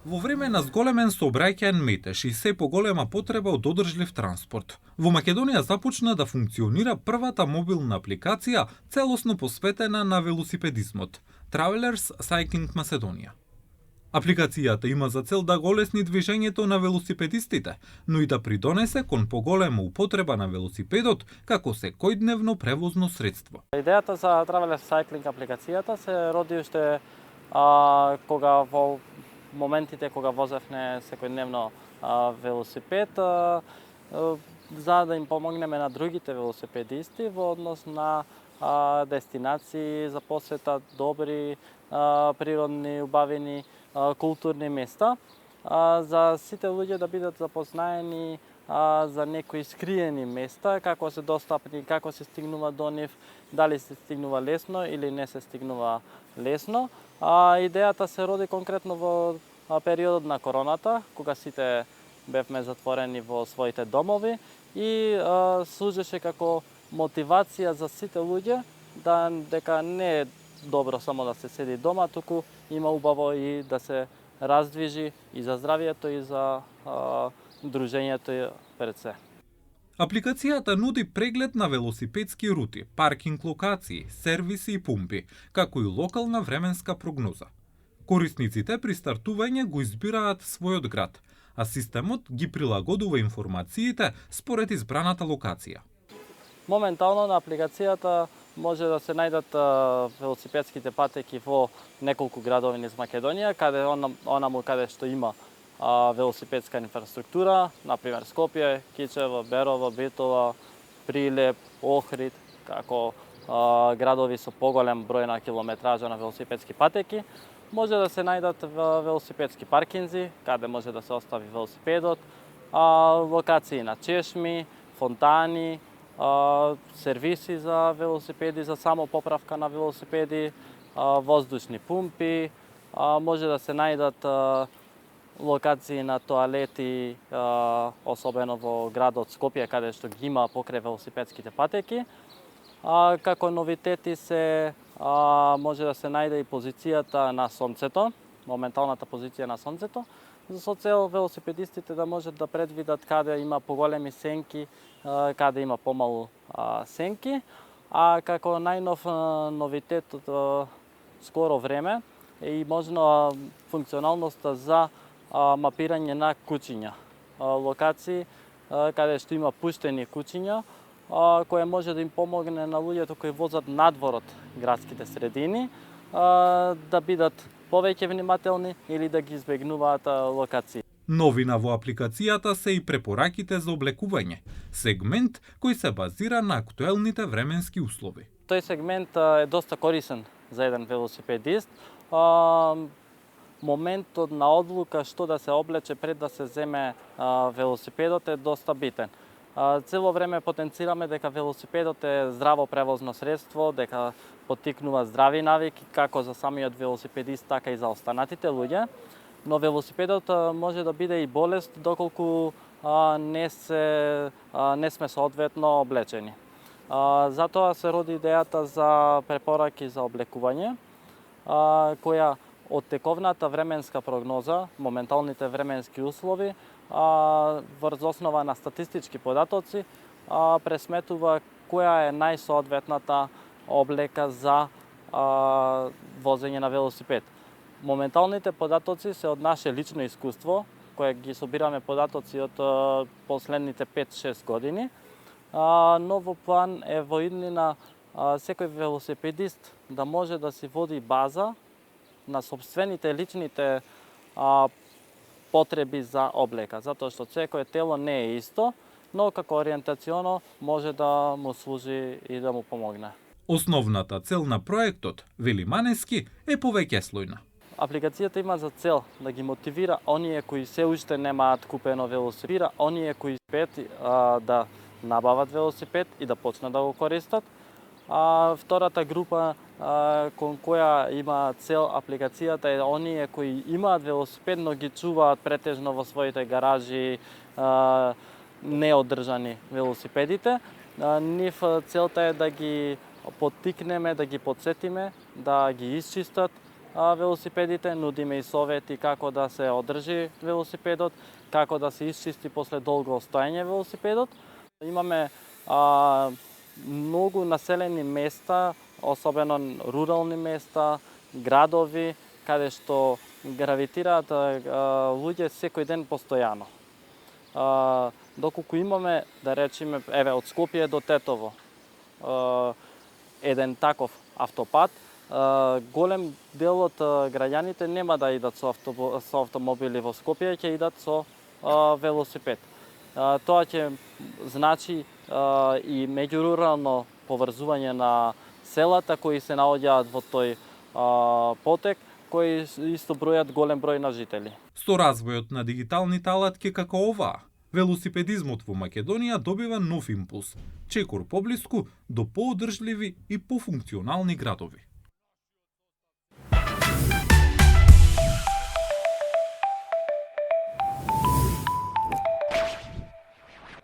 Во време на зголемен сообраќаен метеж и се поголема потреба од одржлив транспорт, во Македонија започна да функционира првата мобилна апликација целосно посветена на велосипедизмот – Travelers Cycling Macedonia. Апликацијата има за цел да го олесни движењето на велосипедистите, но и да придонесе кон поголема употреба на велосипедот како секојдневно превозно средство. Идејата за Travelers Cycling апликацијата се роди уште кога во моментите кога возевме секојдневно велосипед, за да им помогнеме на другите велосипедисти во однос на дестинации за посета, добри природни, убавени културни места, за сите луѓе да бидат запознаени за некои скриени места, како се достапни, како се стигнува до нив, дали се стигнува лесно или не се стигнува лесно. Идејата се роди конкретно во периодот на короната, кога сите бевме затворени во своите домови и служеше како мотивација за сите луѓе дека не е добро само да се седи дома, туку има убаво и да се раздвижи и за здравието и за дружењето пред се. Апликацијата нуди преглед на велосипедски рути, паркинг локации, сервиси и пумпи, како и локална временска прогноза. Корисниците при стартување го избираат својот град, а системот ги прилагодува информациите според избраната локација. Моментално на апликацијата може да се најдат велосипедските патеки во неколку градови низ Македонија, каде онаму каде што има велосипедска инфраструктура, например Скопје, Кичево, Берово, Битола, Прилеп, Охрид, како градови со поголем број на километража на велосипедски патеки. Може да се најдат велосипедски паркинзи, каде може да се остави велосипедот, локации на чешми, фонтани, сервиси за велосипеди, за само поправка на велосипеди, воздушни пумпи, може да се најдат локации на тоалети, особено во градот Скопје, каде што ги има покрај велосипедските патеки. Како новитети се може да се најде и позицијата на сонцето, моменталната позиција на сонцето, со цел велосипедистите да можат да предвидат каде има поголеми сенки, каде има помалу сенки, а како најнов новитет од скоро време е и можно функционалноста за мапирање на куќиња, локации каде што има пуштени куќиња, која може да им помогне на луѓето кои возат надвор од градските средини да бидат повеќе внимателни или да ги избегнуваат локации. Новина во апликацијата се и препораките за облекување, сегмент кој се базира на актуелните временски услови. Тој сегмент е доста корисен за еден велосипедист. Моментот на одлука што да се облече пред да се земе велосипедот е доста битен. Цело време потенцираме дека велосипедот е здраво превозно средство, дека поттикнува здрави навики како за самиот велосипедист, така и за останатите луѓе. Но велосипедот може да биде и болест доколку не сме соодветно облечени. Затоа се роди идејата за препораки за облекување, која од тековната временска прогноза, моменталните временски услови, врз основа на статистички податоци, пресметува која е најсоодветната облека за возење на велосипед. Моменталните податоци се од наше лично искуство, кое ги собираме податоци од последните 5-6 години, но во план е во иднина секој велосипедист да може да си води база на собствените личните потреби за облека, затоа што секое тело не е исто, но како ориентационо може да му служи и да му помогне. Основната цел на проектот, вели Манески, е повеќеслојна. Апликацијата има за цел да ги мотивира оние кои се уште немаат купено велосипед, оние кои спеат да набават велосипед и да почнат да го користат. Втората група кон која има цел апликацијата е оние кои имаат велосипед, но ги чуваат претежно во своите гаражи неодржани велосипедите. Нив целта е да ги поттикнеме, да ги подсетиме, да ги исчистат велосипедите, нудиме и совети како да се одржи велосипедот, како да се исчисти после долго стоење велосипедот. Имаме многу населени места, особено рурални места, градови, каде што гравитираат луѓе секој ден постојано. Доколку имаме, да речеме, од Скопје до Тетово, еден таков автопат, голем дел од граѓаните нема да идат со автомобили во Скопје, ќе идат со велосипед. Тоа ќе значи и меѓурурално поврзување на селата кои се наоѓаат во тој потек, кои исто бројат голем број на жители. Со развојот на дигиталните алатки како оваа, велосипедизмот во Македонија добива нов импулс, чекор поблиску до поодржливи и пофункционални градови.